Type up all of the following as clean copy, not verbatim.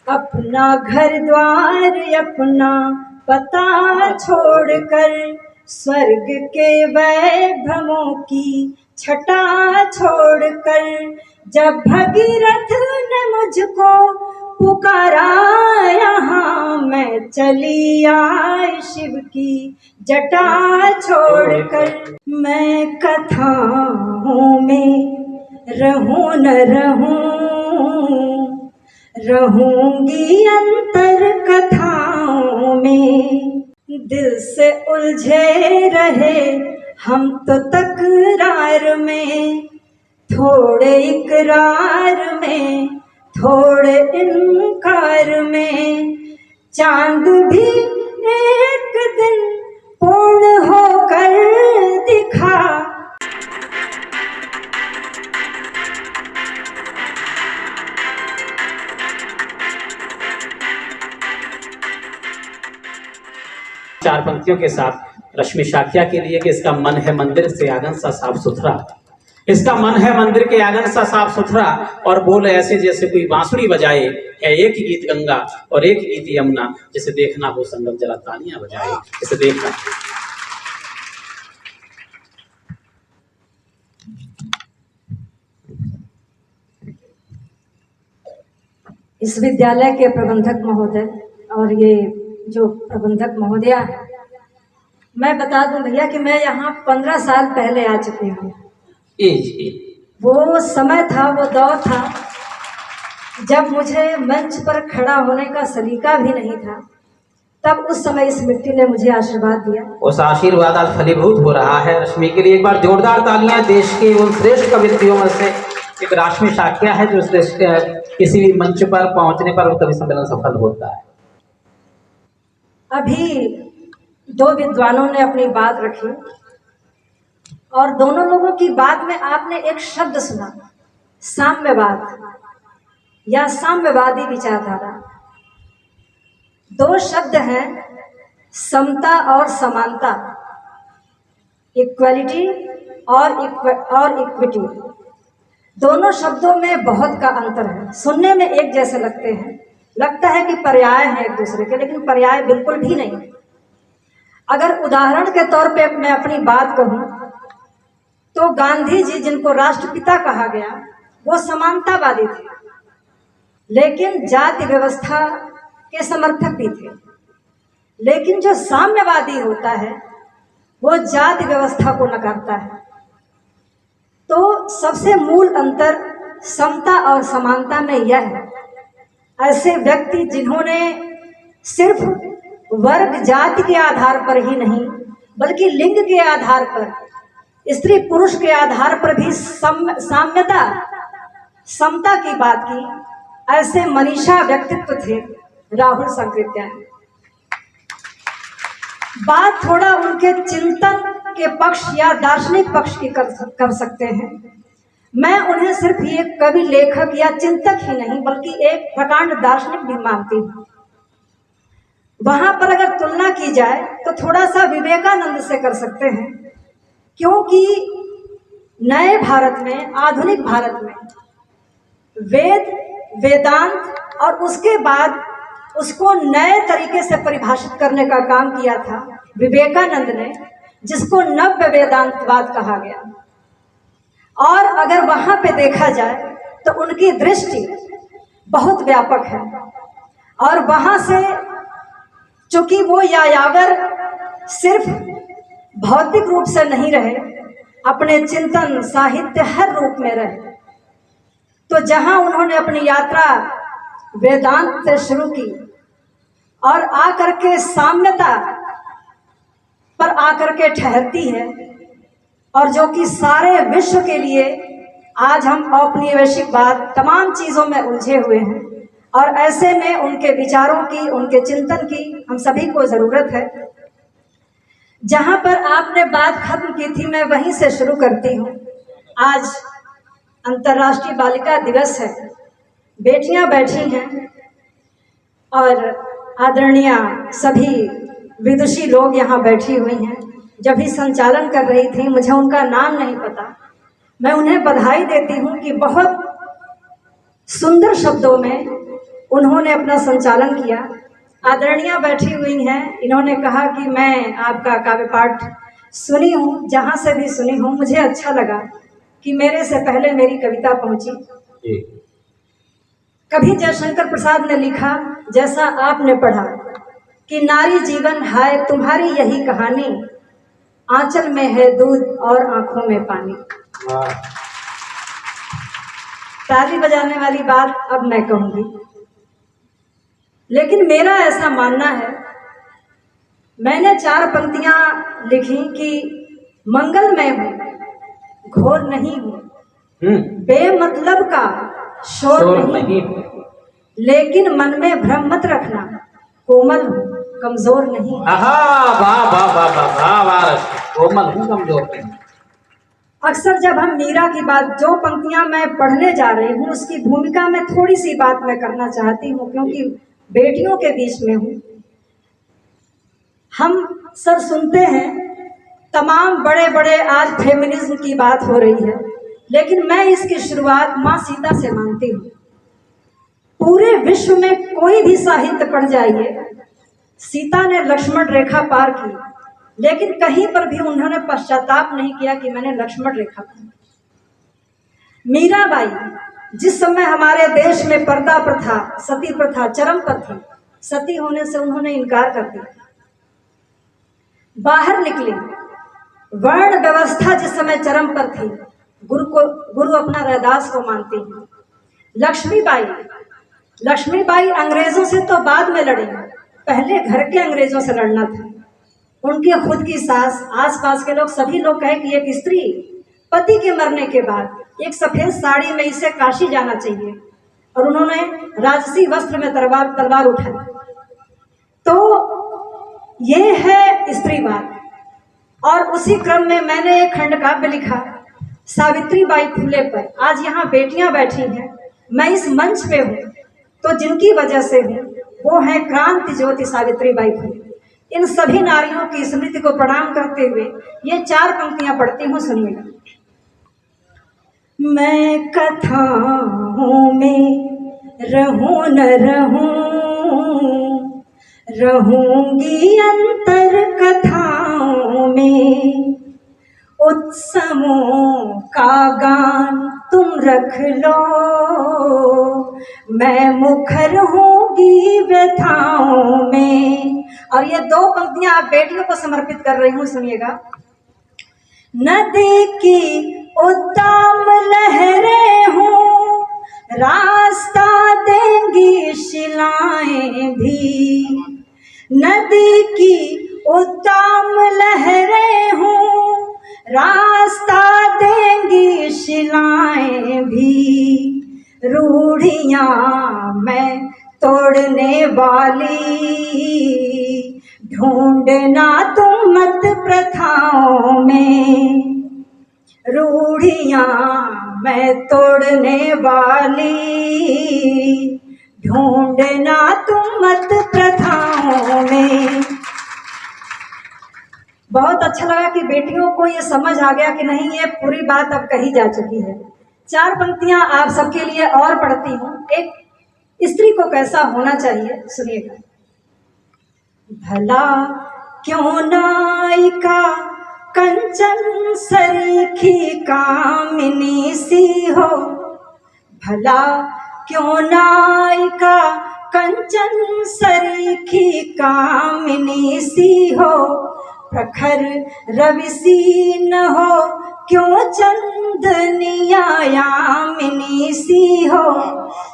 अपना घर द्वार अपना पता छोड़कर, स्वर्ग के वैभवों की छटा छोड़कर, जब भगीरथ ने मुझको पुकारा यहाँ, मैं चली आई शिव की जटा छोड़कर। मैं कथाओं में रहूं न रहूं, रहूंगी अंतर कथाओं में। दिल से उलझे रहे हम तो तकरार में, थोड़े इकरार में थोड़े इनकार में, चांद भी एक दिन पूर्ण होकर दिखा। चार पंक्तियों के साथ रश्मि शाक्या के लिए कि इसका मन है मंदिर से आंगन सा साफ सुथरा, इसका मन है मंदिर के आंगन सा साफ सुथरा, और बोल ऐसे जैसे कोई बांसुरी बजाए, है एक गीत गंगा और एक गीत यमुना, जिसे देखना हो संगम जरा तालियां बजाए, इसे देखना। इस विद्यालय के प्रबंधक महोदय और ये जो प्रबंधक महोदया, मैं बता दूं भैया कि मैं यहाँ 15 साल पहले आ चुकी हूँ। वो समय था, वो दौर था जब मुझे मंच पर खड़ा होने का सलीका भी नहीं था, तब उस समय इस मिट्टी ने मुझे आशीर्वाद दिया। उस आशीर्वाद आज फलीभूत हो रहा है रश्मि के लिए। एक बार जोरदार तालियां। देश के उन श्रेष्ठ कवित्रियों में से एक रश्मि शाक्या है जो श्रेष्ठ किसी भी मंच पर पहुंचने पर कवि सम्मेलन सफल होता है। अभी दो विद्वानों ने अपनी बात रखी और दोनों लोगों की बात में आपने एक शब्द सुना, साम्यवाद या साम्यवादी विचारधारा। दो शब्द हैं, समता और समानता, इक्वलिटी और इक्विटी। दोनों शब्दों में बहुत का अंतर है। सुनने में एक जैसे लगते हैं, लगता है कि पर्याय हैं एक दूसरे के, लेकिन पर्याय बिल्कुल भी नहीं। अगर उदाहरण के तौर पे मैं अपनी बात कहूं तो गांधी जी, जिनको राष्ट्रपिता कहा गया, वो समानतावादी थे, लेकिन जाति व्यवस्था के समर्थक भी थे। लेकिन जो साम्यवादी होता है वो जाति व्यवस्था को नकारता है। तो सबसे मूल अंतर समता और समानता में यह है, ऐसे व्यक्ति जिन्होंने सिर्फ वर्ग जाति के आधार पर ही नहीं बल्कि लिंग के आधार पर, स्त्री पुरुष के आधार पर भी साम्यता समता की बात की, ऐसे मनीषा व्यक्तित्व थे राहुल सांकृत्यायन। बात थोड़ा उनके चिंतन के पक्ष या दार्शनिक पक्ष की कर सकते हैं। मैं उन्हें सिर्फ ये कवि, लेखक या चिंतक ही नहीं बल्कि एक प्रकांड दार्शनिक भी मानती हूँ। वहां पर अगर तुलना की जाए तो थोड़ा सा विवेकानंद से कर सकते हैं, क्योंकि नए भारत में, आधुनिक भारत में वेद, वेदांत और उसके बाद उसको नए तरीके से परिभाषित करने का काम किया था विवेकानंद ने, जिसको नव्य वेदांतवाद कहा गया। और अगर वहां पे देखा जाए तो उनकी दृष्टि बहुत व्यापक है, और वहां से चूंकि वो यायावर सिर्फ भौतिक रूप से नहीं रहे, अपने चिंतन, साहित्य हर रूप में रहे। तो जहां उन्होंने अपनी यात्रा वेदांत से शुरू की और आकर के साम्यता पर आकर के ठहरती है, और जो कि सारे विश्व के लिए आज हम औपनिवेशिकवाद तमाम चीज़ों में उलझे हुए हैं, और ऐसे में उनके विचारों की, उनके चिंतन की हम सभी को ज़रूरत है। जहाँ पर आपने बात खत्म की थी, मैं वहीं से शुरू करती हूँ। आज अंतर्राष्ट्रीय बालिका दिवस है, बेटियाँ बैठी हैं और आदरणीय सभी विदुषी लोग यहाँ बैठी हुई हैं। जब भी संचालन कर रही थी, मुझे उनका नाम नहीं पता, मैं उन्हें बधाई देती हूँ कि बहुत सुंदर शब्दों में उन्होंने अपना संचालन किया। आदरणीय बैठी हुई हैं, इन्होंने कहा कि मैं आपका काव्य पाठ सुनी हूँ, जहाँ से भी सुनी हूँ, मुझे अच्छा लगा कि मेरे से पहले मेरी कविता पहुँची। जी। कभी जयशंकर प्रसाद ने लिखा, जैसा आपने पढ़ा, कि नारी जीवन हाय तुम्हारी यही कहानी, आंचल में है दूध और आंखों में पानी। वाह। ताली बजाने वाली बात अब मैं कहूंगी, लेकिन मेरा ऐसा मानना है, मैंने 4 पंक्तियां लिखी कि मंगलमय हूं, घोर नहीं हूं, बेमतलब का शोर नहीं, लेकिन मन में भ्रम मत रखना, कोमल हूं, कमजोर नहीं। आहा, वाह वाह वाह वाह वाह वाह, कोमल हूं, कमजोर नहीं। अक्सर जब हम मीरा की बात, जो पंक्तियां मैं पढ़ने जा रही हूँ, उसकी भूमिका में थोड़ी सी बात मैं करना चाहती हूँ, क्योंकि बेटियों के बीच में हूँ। हम सब सुनते हैं, तमाम बड़े बड़े आज फेमिनिज्म की बात हो रही है, लेकिन मैं इसकी शुरुआत माँ सीता से मानती हूँ। पूरे विश्व में कोई भी साहित्य पढ़ जाइए, सीता ने लक्ष्मण रेखा पार की, लेकिन कहीं पर भी उन्होंने पश्चाताप नहीं किया कि मैंने लक्ष्मण रेखा पार की। मीराबाई, जिस समय हमारे देश में पर्दा प्रथा, सती प्रथा चरम पर थी, सती होने से उन्होंने इनकार कर दिया, बाहर निकली। वर्ण व्यवस्था जिस समय चरम पर थी, गुरु अपना रैदास को मानती है। लक्ष्मीबाई अंग्रेजों से तो बाद में लड़ी, पहले घर के अंग्रेजों से लड़ना था। उनकी खुद की सास, आसपास के लोग, सभी लोग कहे कि एक स्त्री पति के मरने के बाद एक सफेद साड़ी में इसे काशी जाना चाहिए, और उन्होंने राजसी वस्त्र में तलवार उठाई। तो ये है स्त्रीवाद। और उसी क्रम में मैंने एक खंड काव्य लिखा सावित्रीबाई फुले पर। आज यहाँ बेटियां बैठी हैं, मैं इस मंच पे हूँ तो जिनकी वजह से हूँ वो है क्रांति ज्योति सावित्रीबाई फुले। इन सभी नारियों की स्मृति को प्रणाम करते हुए ये 4 पंक्तियां पढ़ती हूँ, सुनिएगा। मैं कथाओं में रहूं न रहूंगी अंतर कथाओं में, उत्सवों का गान तुम रख लो, मैं मुखर होंगी व्यथाओं में। और ये 2 पंक्तियां आप बेटियों को समर्पित कर रही हूँ, सुनिएगा। नदी की उद्दाम लहरें हूँ, रास्ता देंगी शिलाएं भी, नदी की उद्दाम लहरें हूँ, रास्ता देंगी शिलाएं भी, रूढ़ियां मैं तोड़ने वाली, ढूंढना तुम मत प्रथाओं में, रूढ़ियां मैं तोड़ने वाली, ढूंढना तुम मत प्रथाओं में। बहुत अच्छा लगा कि बेटियों को ये समझ आ गया कि नहीं, ये पूरी बात अब कही जा चुकी है। 4 पंक्तियां आप सबके लिए और पढ़ती हूँ, एक स्त्री को कैसा होना चाहिए, सुनिएगा। भला क्यों नायिका कंचन सरीखी कामिनी सी हो, भला क्यों नायिका कंचन सरीखी कामिनी सी हो, प्रखर रवि सी न हो, क्यों चंदनिया यामिनी सी हो,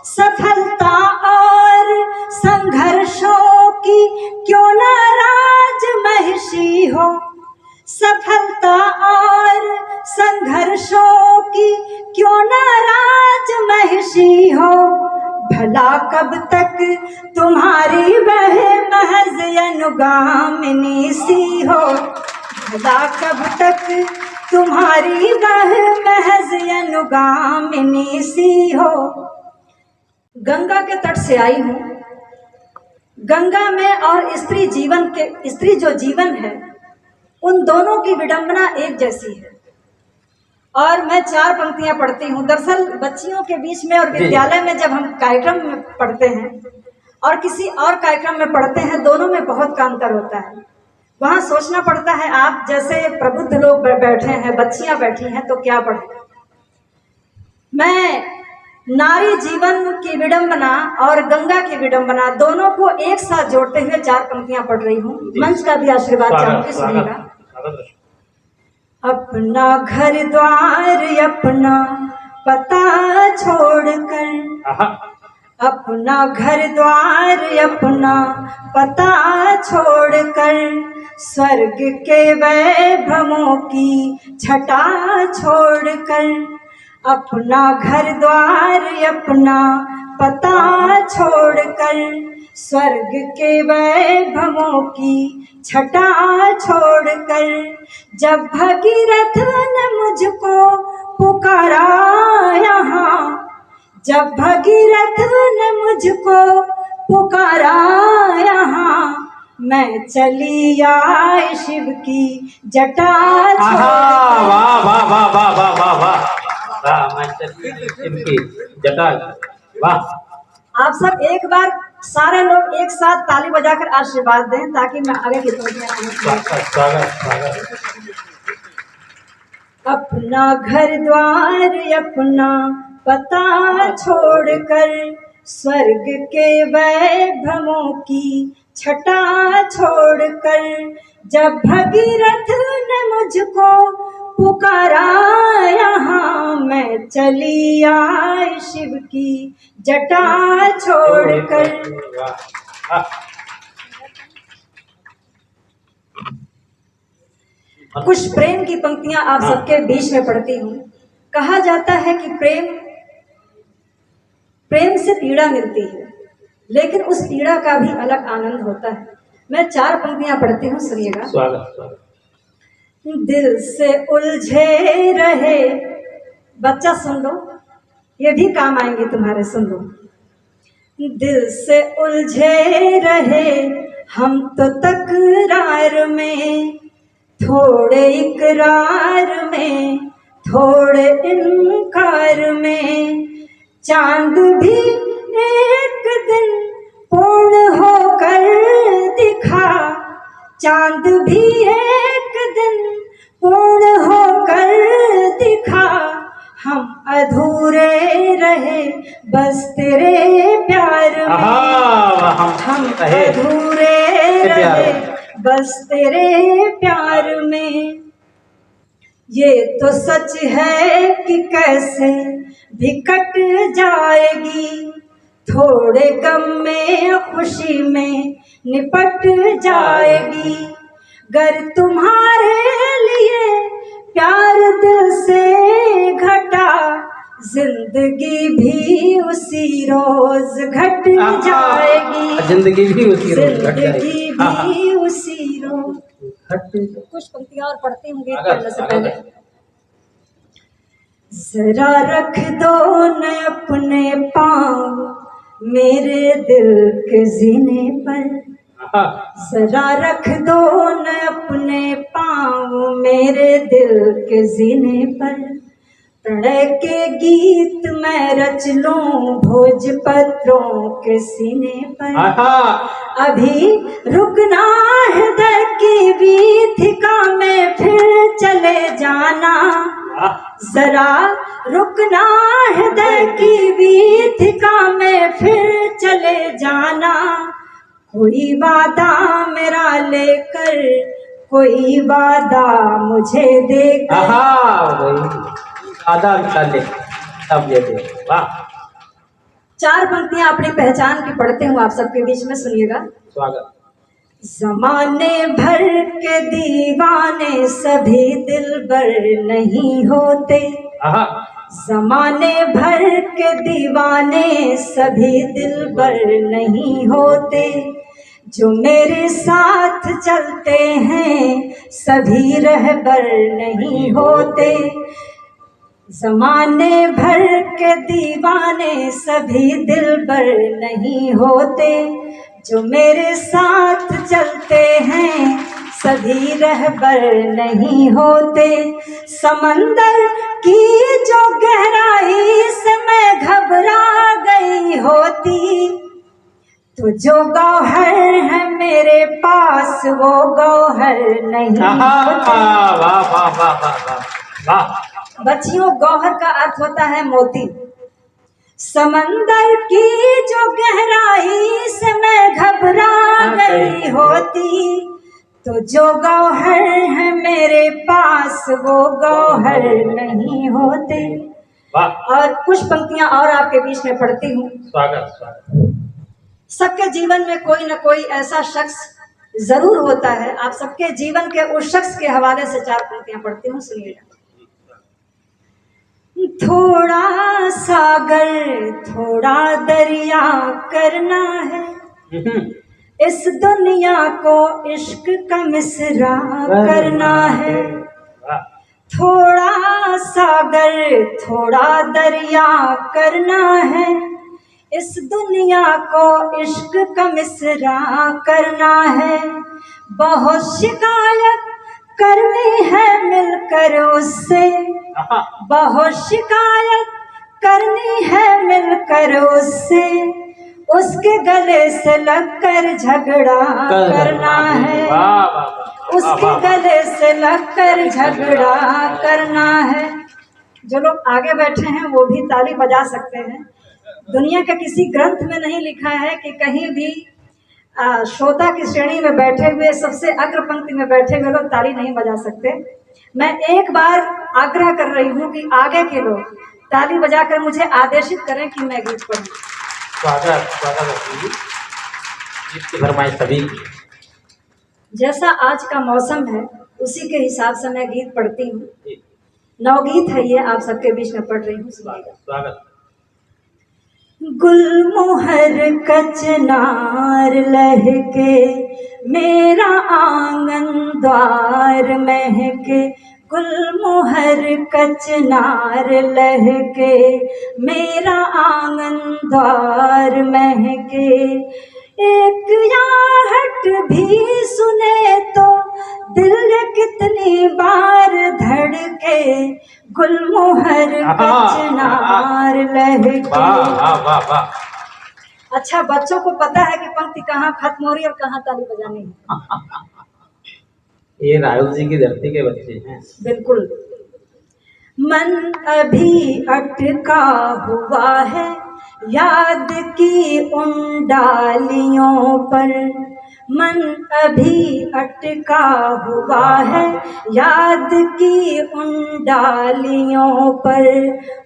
सफलता और संघर्षों की क्यों न राजमहिषी हो, सफलता और संघर्षों की क्यों न राजमहिषी हो, भला कब तक तुम्हारी वह महज अनुगामिनी सी हो, भला कब तक तुम्हारी वह महज अनुगामिनी सी हो। गंगा के तट से आई हूँ, गंगा में और स्त्री जो जीवन है, उन दोनों की विडंबना एक जैसी है। और मैं 4 पंक्तियां पढ़ती हूँ। दरअसल बच्चियों के बीच में और विद्यालय में जब हम कार्यक्रम में पढ़ते हैं और किसी और कार्यक्रम में पढ़ते हैं, दोनों में बहुत का अंतर होता है। वहाँ सोचना पड़ता है, आप जैसे प्रबुद्ध लोग बैठे हैं, बच्चियां बैठी हैं, तो क्या पढ़ें। मैं नारी जीवन की विडंबना और गंगा की विडंबना दोनों को एक साथ जोड़ते हुए 4 पंक्तियां पढ़ रही हूँ। मंच का भी आशीर्वाद चाहूंगी, सुनिएगा। अपना घर द्वार अपना पता छोड़कर, अपना घर द्वार अपना पता छोड़कर, स्वर्ग के वैभवों की छटा छोड़कर, अपना घर द्वार अपना पता छोड़कर, स्वर्ग के वैभवों की छटा छोड़कर, जब भगीरथ ने मुझको पुकारा यहाँ, जब भगीरथ ने मुझको पुकारा यहाँ, मैं चली आई शिव की जटा छोड़कर। वाह वाह वाह वाह वाह वाह वाह वाह, मैं चली शिव की जटा। वाह, आप सब एक बार सारे लोग एक साथ ताली बजाकर आशीर्वाद दें ताकि मैं आगे की स्वागत। अपना घर द्वार अपना पता छोड़कर, स्वर्ग के वैभवों की छटा छोड़कर, जब भगीरथ ने मुझको पुकारा यहाँ, मैं चली आई शिव की जटा छोड़कर। कुछ प्रेम की पंक्तियां आप सबके बीच में पढ़ती हूँ। कहा जाता है कि प्रेम से पीड़ा मिलती है, लेकिन उस पीड़ा का भी अलग आनंद होता है। मैं 4 पंक्तियां पढ़ती हूँ, सुनिएगा। स्वागत। दिल से उलझे रहे, बच्चा सुन लो, ये भी काम आएंगे तुम्हारे, सुन लो। दिल से उलझे रहे हम तो तकरार में, थोड़े इकरार में थोड़े इनकार में, चांद भी एक दिन पूर्ण होकर दिखा, चांद भी एक दिन पूर्ण होकर दिखा, हम अधूरे रहे बस तेरे प्यार में, हम अधूरे रहे बस तेरे प्यार में। ये तो सच है कि कैसे भी कट जाएगी, थोड़े गम में खुशी में निपट जाएगी, गर तुम्हारे लिए प्यार दिल से घटा, जिंदगी भी उसी रोज घट जाएगी, जिंदगी भी उसी रोज घट जाएगी, जिंदगी भी उसी रोज। कुछ पंक्तियां और पढ़ती हूँ गीत पढ़ने से पहले। जरा रख दो न अपने पाँव मेरे दिल के जीने पर, जरा रख दो न अपने पाँव मेरे दिल के जीने पर, प्रणय के गीत मैं रच लूं भोजपत्रों के सीने पर, अभी रुकना हृदय की वीथिका में फिर चले जाना, जरा रुकना हृदय की वीथिका में फिर चले जाना, कोई वादा मेरा लेकर, कोई वादा मुझे देकर, आधा ले तब ये दे। वाह, 4 पंक्तियां अपनी पहचान की पढ़ते हूँ आप सबके बीच में, सुनिएगा। स्वागत। जमाने भर के दीवाने सभी दिलबर नहीं होते, जमाने भर के दीवाने सभी दिलबर नहीं होते, जो मेरे साथ चलते हैं सभी रहबर नहीं होते, जमाने भर के दीवाने सभी दिलबर नहीं होते, जो मेरे साथ चलते हैं सभी रहबर नहीं होते, समंदर की जो गहराई से मैं घबरा गई होती, तो जो गौहर है मेरे पास वो गौहर नहीं होता। वाह वाह वाह वाह वाह वाह। बच्चियों, गौहर का अर्थ होता है मोती। समंदर की जो गहराई से मैं घबरा गई होती, तो जो गौहर है मेरे पास वो गौहर नहीं होते। और कुछ पंक्तियां और आपके बीच में पढ़ती हूँ। स्वागत स्वागत। सबके जीवन में कोई ना कोई ऐसा शख्स जरूर होता है। आप सबके जीवन के उस शख्स के हवाले से 4 पंक्तियां पढ़ती हूँ, सुनिएगा। थोड़ा सागर थोड़ा दरिया करना है, इस दुनिया को इश्क का मिसरा करना है। थोड़ा सागर थोड़ा दरिया करना है, इस दुनिया को इश्क का मिसरा करना है। बहुत शिकायत करनी है मिलकर उससे, बहुत शिकायत करनी है मिलकर उससे, उसके गले से लगकर झगड़ा करना है, उसके गले से लगकर झगड़ा करना है। जो लोग आगे बैठे हैं वो भी ताली बजा सकते हैं। दुनिया के किसी ग्रंथ में नहीं लिखा है कि कहीं भी श्रोता की श्रेणी में बैठे हुए सबसे अग्र पंक्ति में बैठे हुए लोग ताली नहीं बजा सकते। मैं एक बार आग्रह कर रही हूँ कि आगे के लोग ताली बजाकर मुझे आदेशित करें कि मैं गीत पढ़ूं। स्वागत स्वागत। गीत की फरमाइश सभी की। जैसा आज का मौसम है उसी के हिसाब से मैं गीत पढ़ती हूँ। नवगीत है ये, आप सबके बीच में पढ़ रही हूँ। स्वागत। गुलमोहर कचनार लहके मेरा आंगन द्वार महके, गुलमोहर कचनार लहके मेरा आंगन द्वार महके, एक आहट भी सुने तो दिल कितनी बार धड़के, गुलमोहर कचनार लहके। अच्छा, बच्चों को पता है कि पंक्ति कहाँ खत्म हो रही है और कहाँ ताली बजानी है। ये राहुल जी की धरती के बच्चे हैं। बिल्कुल। मन अभी अटका हुआ है याद की उन डालियों पर, मन अभी अटका हुआ है याद की उन डालियों पर,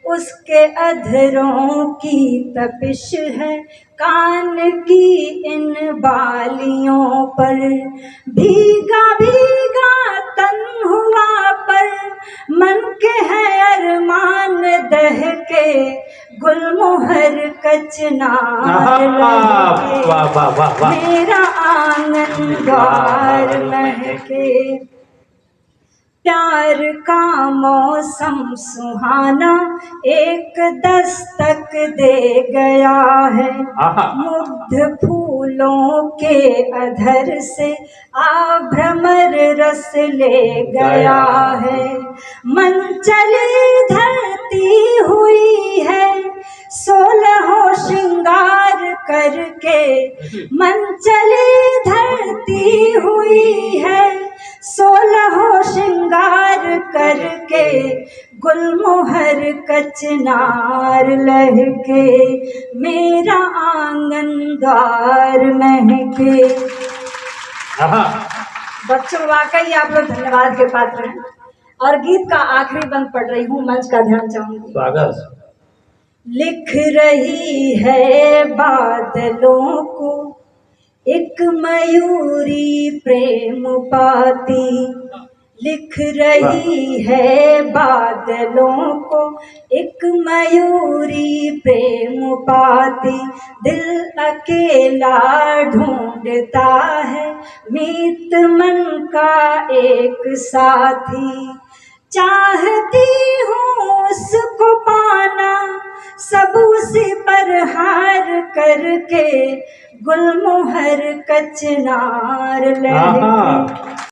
उसके अधरों की तपिश है कान की इन बालियों पर, भीगा भीगा तन हुआ पर मन के है अरमान दह के, गुलमोहर कचनार लहके मेरा आंगन द्वार महके। प्यार का मौसम सुहाना एक दस्तक दे गया है, मुग्ध फूलों के अधर से आभ्रमर रस ले गया है, मन चली धरती हुई है 16 श्रृंगार करके, मन चली धरती हुई है 16 श्रृंगार करके, गुलमोहर कचनार लहके मेरा आंगन द्वार महके। बच्चों, वाकई आप लोग धन्यवाद के पात्र हैं। और गीत का आखिरी बंद पढ़ रही हूँ, मंच का ध्यान चाहूंगी। स्वागत। लिख रही है बादलों को एक मयूरी प्रेम पाती, लिख रही है बादलों को एक मयूरी प्रेम पाती, दिल अकेला ढूंढता है मीत मन का एक साथी, चाहती हूँ उसको पाना सब उसी पर हार करके, गुलमोहर कचनार लहके